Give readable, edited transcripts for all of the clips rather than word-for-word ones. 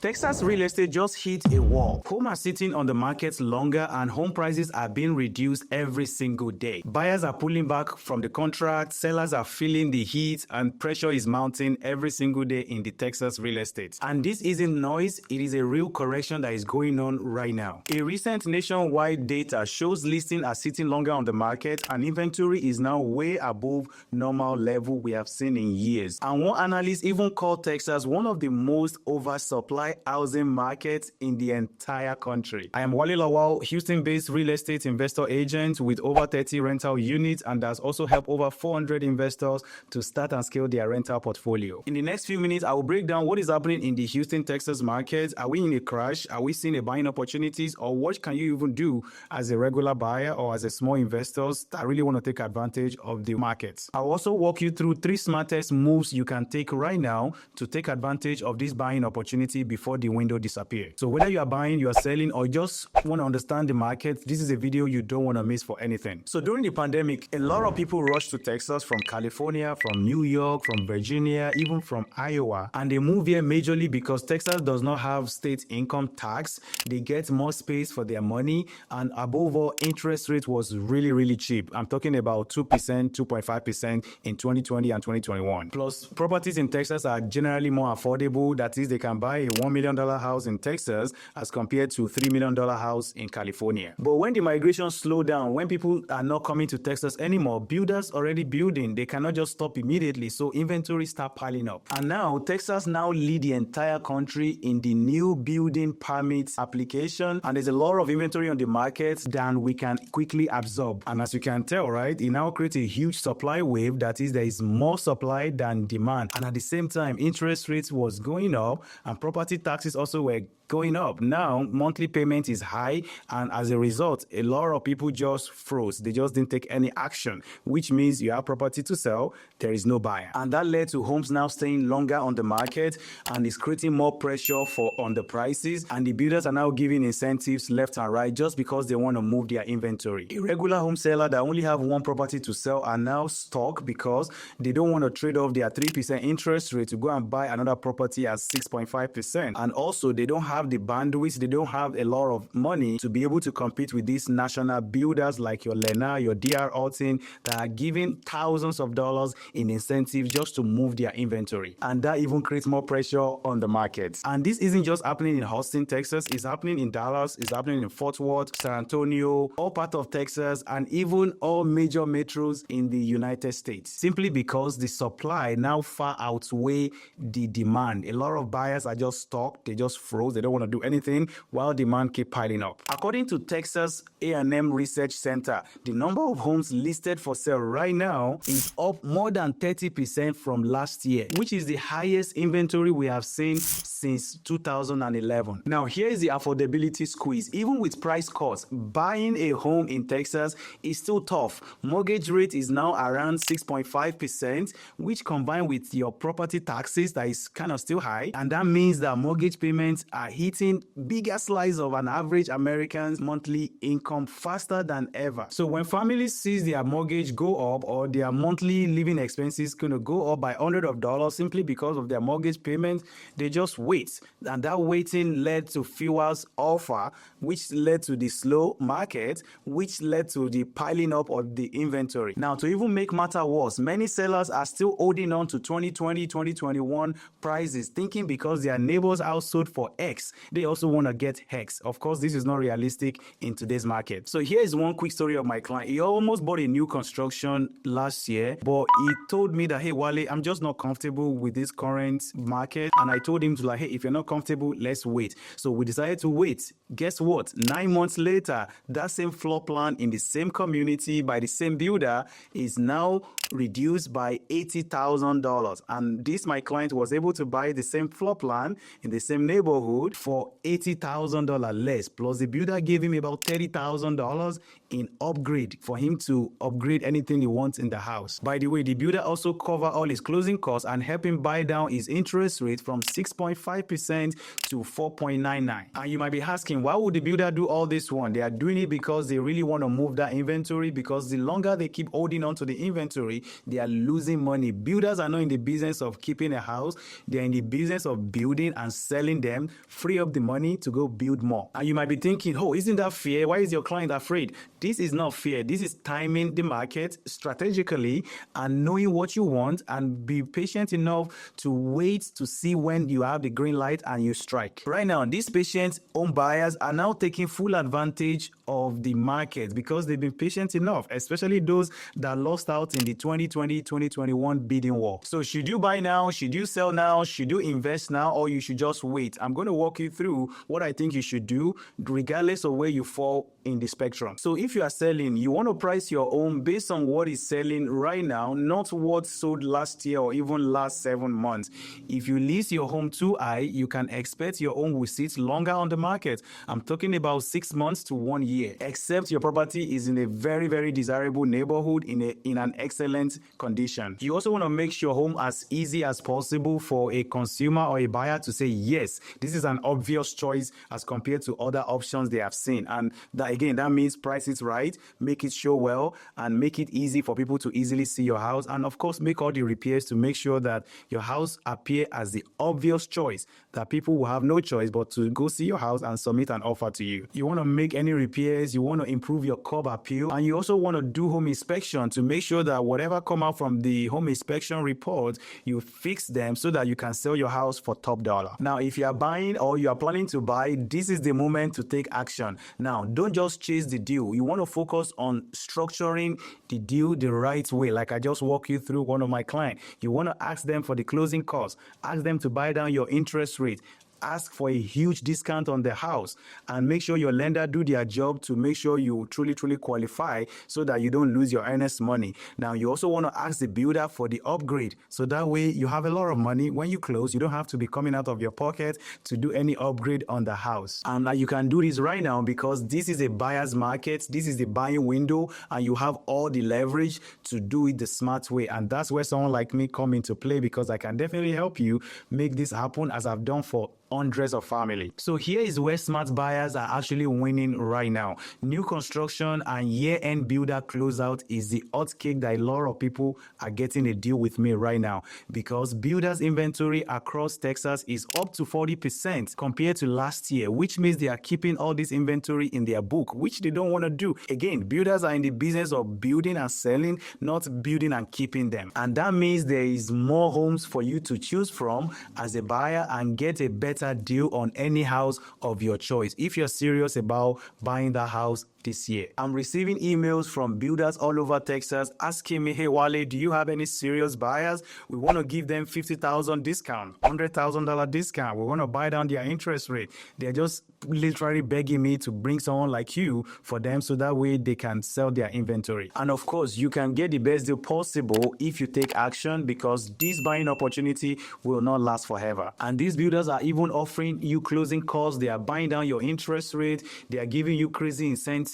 Texas real estate just hit a wall. Homes are sitting on the market longer and home prices are being reduced every single day. Buyers are pulling back from the contract, sellers are feeling the heat, and pressure is mounting every single day in the Texas real estate. And this isn't noise, it is a real correction that is going on right now. A recent nationwide data shows listings are sitting longer on the market and inventory is now way above normal level we have seen in years. And one analyst even called Texas one of the most oversupplied housing markets in the entire country. I am Wale Lawal, Houston-based real estate investor agent with over 30 rental units and has also helped over 400 investors to start and scale their rental portfolio. In the next few minutes, I will break down what is happening in the Houston, Texas market. Are we in a crash? Are we seeing a buying opportunities? Or what can you even do as a regular buyer or as a small investor that really want to take advantage of the market? I'll also walk you through 3 smartest moves you can take right now to take advantage of this buying opportunity before the window disappears. So whether you are buying, you are selling, or just want to understand the market, this is a video you don't want to miss for anything. So during the pandemic, a lot of people rushed to Texas from California, from New York, from Virginia, even from Iowa. And they move here majorly because Texas does not have state income tax. They get more space for their money. And above all, interest rate was really cheap. I'm talking about 2%, 2.5% in 2020 and 2021. Plus, properties in Texas are generally more affordable. That is, they can buy a $1 million house in Texas as compared to $3 million house in California. But when the migration slowed down, when people are not coming to Texas anymore, builders already building, they cannot just stop immediately. So inventory start piling up. And now Texas now lead the entire country in the new building permits application. And there's a lot of inventory on the market than we can quickly absorb. And as you can tell, right, it now creates a huge supply wave. That is, there is more supply than demand. And at the same time, interest rates was going up and property taxes also were going up. Now, monthly payment is high, and as a result, a lot of people just froze. They just didn't take any action, which means you have property to sell, there is no buyer. And that led to homes now staying longer on the market, and it's creating more pressure on the prices, and the builders are now giving incentives left and right just because they want to move their inventory. A regular home seller that only have one property to sell are now stuck because they don't want to trade off their 3% interest rate to go and buy another property at 6.5%. And also, they don't have the bandwidth, they don't have a lot of money to be able to compete with these national builders like your Lennar, your DR Alton that are giving thousands of dollars in incentives just to move their inventory. And that even creates more pressure on the market. And this isn't just happening in Austin, Texas, it's happening in Dallas, it's happening in Fort Worth, San Antonio, all part of Texas, and even all major metros in the United States. Simply because the supply now far outweigh the demand. A lot of buyers are just stuck, they just froze, they don't want to do anything while demand keep piling up. According to Texas A&M Research Center, the number of homes listed for sale right now is up more than 30% from last year, which is the highest inventory we have seen since 2011. Now, here is the affordability squeeze. Even with price cuts, buying a home in Texas is still tough. Mortgage rate is now around 6.5%, which combined with your property taxes that is kind of still high, and that means that mortgage payments are hitting bigger slice of an average American's monthly income faster than ever. So when families see their mortgage go up or their monthly living expenses going to go up by hundreds of dollars simply because of their mortgage payment, they just wait. And that waiting led to fewer offer, which led to the slow market, which led to the piling up of the inventory. Now, to even make matter worse, many sellers are still holding on to 2020, 2021 prices, thinking because their neighbor's house sold for X, they also want to get X. Of course, this is not realistic in today's market. So here is one quick story of my client. He almost bought a new construction last year, but he told me that, hey, Wale, I'm just not comfortable with this current market. And I told him to hey, if you're not comfortable, let's wait. So we decided to wait. Guess what? 9 months later, that same floor plan in the same community by the same builder is now reduced by $80,000. And this, my client was able to buy the same floor plan in the same neighborhood for $80,000 less. Plus the builder gave him about $30,000 in upgrade for him to upgrade anything he wants in the house. By the way, the builder also covered all his closing costs and helped him buy down his interest rate from 6.5% to 4.99. And you might be asking, why would the builder do all this one? They are doing it because they really want to move that inventory, because the longer they keep holding on to the inventory, they are losing money. Builders are not in the business of keeping a house. They are in the business of building and and selling them, free up the money to go build more. And you might be thinking, oh, isn't that fair? Why is your client afraid? This is not fair. This is timing the market strategically and knowing what you want, and be patient enough to wait to see when you have the green light and you strike. Right now, these patient home buyers are now taking full advantage of the market because they've been patient enough, especially those that lost out in the 2020-2021 bidding war. So should you buy now? Should you sell now? Should you invest now? Or you should just wait? I'm going to walk you through what I think you should do regardless of where you fall in the spectrum. So if you are selling, you want to price your home based on what is selling right now, not what sold last year or even last 7 months. If you list your home too high, you can expect your home will sit longer on the market. I'm talking about 6 months to 1 year, except your property is in a very, very desirable neighborhood in an excellent condition. You also want to make your home as easy as possible for a consumer or a buyer to say, yes, this is an obvious choice as compared to other options they have seen. And that, again, that means price it right, make it show well, and make it easy for people to easily see your house. And of course, make all the repairs to make sure that your house appear as the obvious choice, that people will have no choice but to go see your house and submit an offer to you. You want to make any repairs, you want to improve your curb appeal, and you also want to do home inspection to make sure that whatever come out from the home inspection report, you fix them so that you can sell your house for top dollar. Now, if you are buying or you are planning to buy, this is the moment to take action. Now, don't just chase the deal. You want to focus on structuring the deal the right way. Like I just walked you through one of my clients. You want to ask them for the closing costs, ask them to buy down your interest rate, ask for a huge discount on the house, and make sure your lender do their job to make sure you truly qualify so that you don't lose your earnest money. Now, you also want to ask the builder for the upgrade, so that way you have a lot of money. When you close, you don't have to be coming out of your pocket to do any upgrade on the house. And you can do this right now because this is a buyer's market, this is the buying window, and you have all the leverage to do it the smart way. And that's where someone like me come into play, because I can definitely help you make this happen, as I've done for hundreds of family. So here is where smart buyers are actually winning right now. New construction and year-end builder closeout is the hot cake that a lot of people are getting a deal with me right now, because builders inventory across Texas is up to 40% compared to last year, which means they are keeping all this inventory in their book, which they don't want to do. Again, builders are in the business of building and selling, not building and keeping them. And that means there is more homes for you to choose from as a buyer and get a better deal on any house of your choice if you're serious about buying that house this year. I'm receiving emails from builders all over Texas asking me, hey Wale, do you have any serious buyers? We want to give them $50,000 discount, $100,000 discount. We want to buy down their interest rate. They're just literally begging me to bring someone like you for them so that way they can sell their inventory. And of course, you can get the best deal possible if you take action, because this buying opportunity will not last forever. And these builders are even offering you closing costs. They are buying down your interest rate. They are giving you crazy incentives.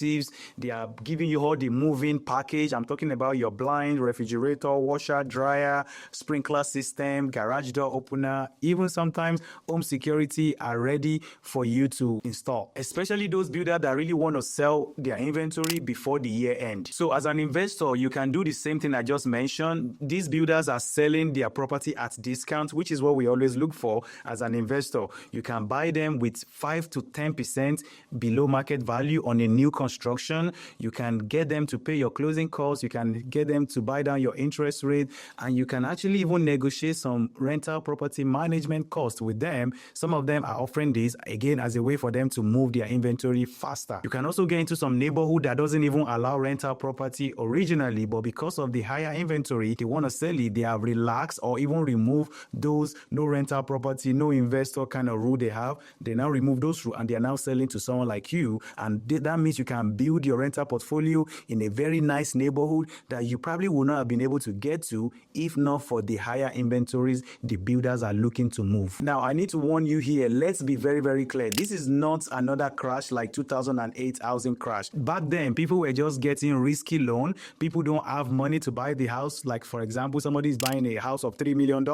They are giving you all the moving package. I'm talking about your blind, refrigerator, washer, dryer, sprinkler system, garage door opener, even sometimes home security are ready for you to install, especially those builders that really want to sell their inventory before the year end. So as an investor, you can do the same thing I just mentioned. These builders are selling their property at discount, which is what we always look for as an investor. You can buy them with 5 to 10% below market value on a new construction. You can get them to pay your closing costs. You can get them to buy down your interest rate, and you can actually even negotiate some rental property management costs with them. Some of them are offering this again as a way for them to move their inventory faster. You can also get into some neighborhood that doesn't even allow rental property originally, but because of the higher inventory, they want to sell it. They have relaxed or even removed those no rental property, no investor kind of rule they have. They now remove those rules and they are now selling to someone like you. And that means you can build your rental portfolio in a very nice neighborhood that you probably would not have been able to get to if not for the higher inventories the builders are looking to move. Now, I need to warn you here. Let's be very, very clear. This is not another crash like 2008 housing crash. Back then, people were just getting risky loan. People don't have money to buy the house. Like, for example, somebody is buying a house of $3 million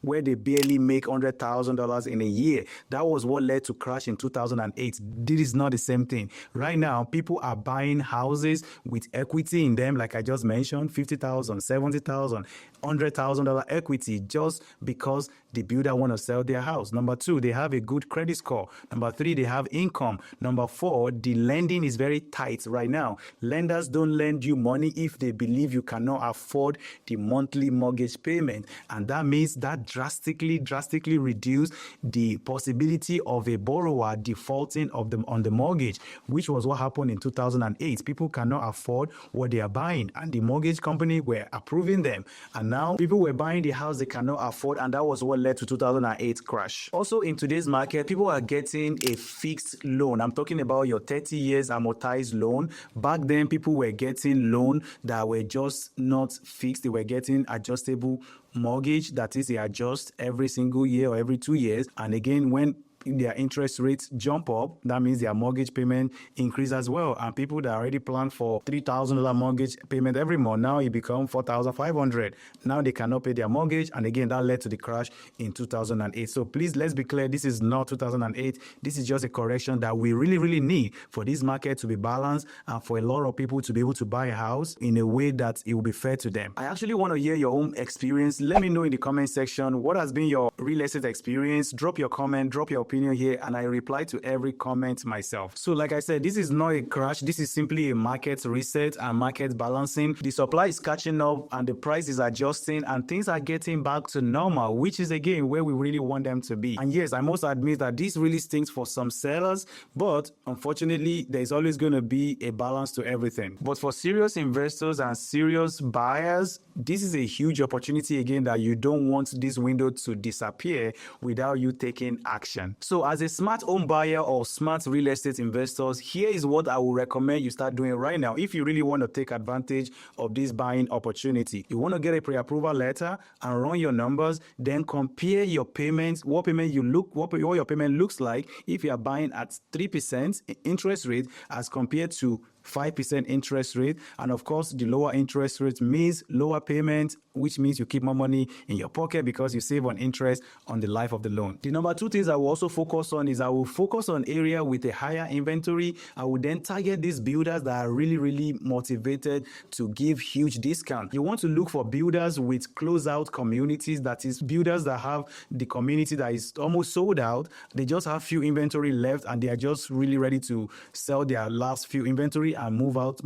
where they barely make $100,000 in a year. That was what led to crash in 2008. This is not the same thing. Right now, people are buying houses with equity in them, like I just mentioned, $50,000, $70,000, $100,000 equity just because the builder want to sell their house. Number 2, they have a good credit score. Number 3, they have income. Number 4, the lending is very tight right now. Lenders don't lend you money if they believe you cannot afford the monthly mortgage payment, and that means that drastically reduce the possibility of a borrower defaulting on the mortgage, which was what happened in 2008. People cannot afford what they are buying, and the mortgage company were approving them, and now people were buying the house they cannot afford, and that was what led to 2008 crash. Also, in today's market, people are getting a fixed loan. I'm talking about your 30 years amortized loan. Back then, people were getting loan that were just not fixed. They were getting adjustable mortgage, that is, they adjust every single year or every 2 years. And again, when their interest rates jump up, that means their mortgage payment increase as well. And people that already plan for $3,000 mortgage payment every month, now it become $4,500. Now they cannot pay their mortgage, and again, that led to the crash in 2008. So please, let's be clear, this is not 2008. This is just a correction that we really need for this market to be balanced and for a lot of people to be able to buy a house in a way that it will be fair to them. I actually want to hear your own experience. Let me know in the comment section what has been your real estate experience. Drop your comment, drop your opinion here, and I reply to every comment myself. So like I said, this is not a crash. This is simply a market reset and market balancing. The supply is catching up and the price is adjusting, and things are getting back to normal, which is again where we really want them to be. And yes, I must admit that this really stinks for some sellers, but unfortunately there's always going to be a balance to everything. But for serious investors and serious buyers, this is a huge opportunity again that you don't want this window to disappear without you taking action. So as a smart home buyer or smart real estate investors, here is what I would recommend you start doing right now if you really want to take advantage of this buying opportunity. You want to get a pre-approval letter and run your numbers, then compare your payments, what your payment looks like if you are buying at 3% interest rate as compared to 5% interest rate. And of course, the lower interest rate means lower payment, which means you keep more money in your pocket because you save on interest on the life of the loan. The number 2 things I will also focus on is I will focus on area with a higher inventory. I will then target these builders that are really motivated to give huge discount. You want to look for builders with close-out communities, that is, builders that have the community that is almost sold out. They just have few inventory left and they are just really ready to sell their last few inventory and move out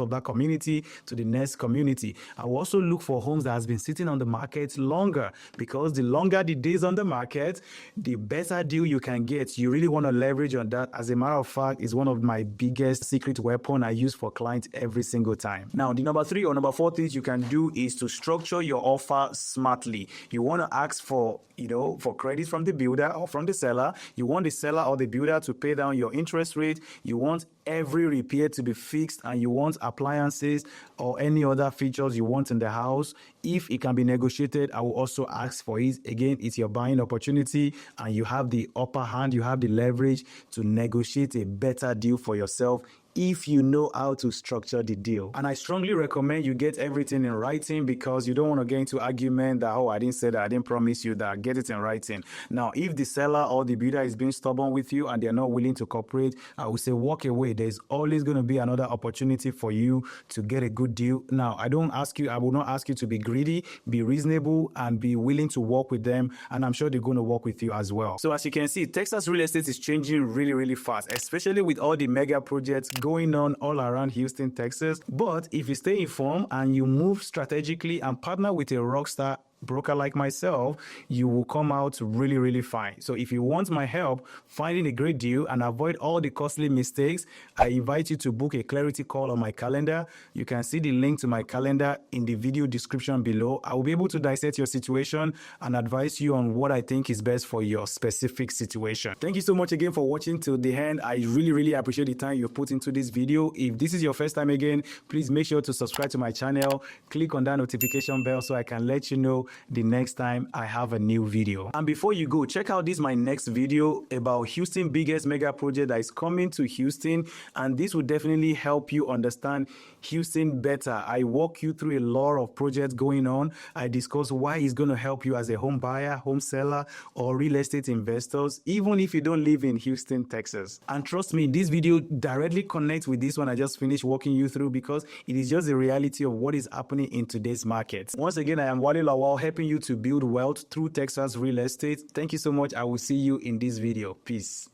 of that community to the next community. I will also look for homes that has been sitting on the market longer, because the longer the days on the market, the better deal you can get. You really want to leverage on that. As a matter of fact, it's one of my biggest secret weapon I use for clients every single time. Now, the number 3 or number 4 things you can do is to structure your offer smartly. You want to ask for credit from the builder or from the seller. You want the seller or the builder to pay down your interest rate. You want every repair to be fixed, and you want appliances or any other features you want in the house. If it can be negotiated, I will also ask for it. Again, it's your buying opportunity and you have the upper hand, you have the leverage to negotiate a better deal for yourself if you know how to structure the deal. And I strongly recommend you get everything in writing, because you don't want to get into argument that, oh, I didn't say that, I didn't promise you that. Get it in writing. Now, if the seller or the builder is being stubborn with you and they're not willing to cooperate, I will say walk away. There's always going to be another opportunity for you to get a good deal. Now, I will not ask you to be greedy, be reasonable, and be willing to work with them. And I'm sure they're going to work with you as well. So as you can see, Texas real estate is changing really fast, especially with all the mega projects going on all around Houston, Texas. But if you stay informed and you move strategically and partner with a rockstar broker like myself, you will come out really fine. So if you want my help finding a great deal and avoid all the costly mistakes, I invite you to book a clarity call on my calendar. You can see the link to my calendar in the video description below. I will be able to dissect your situation and advise you on what I think is best for your specific situation. Thank you so much again for watching till the end. I really appreciate the time you've put into this video. If this is your first time again, please make sure to subscribe to my channel. Click on that notification bell so I can let you know the next time I have a new video. And before you go, check out this my next video about Houston's biggest mega project that is coming to Houston, and this will definitely help you understand Houston better. I walk you through a lot of projects going on. I discuss why it's going to help you as a home buyer, home seller, or real estate investors, even if you don't live in Houston, Texas. And trust me, this video directly connects with this one I just finished walking you through, because it is just the reality of what is happening in today's market. Once again, I am Wale Lawal, helping you to build wealth through Texas real estate. Thank you so much. I will see you in this video. Peace.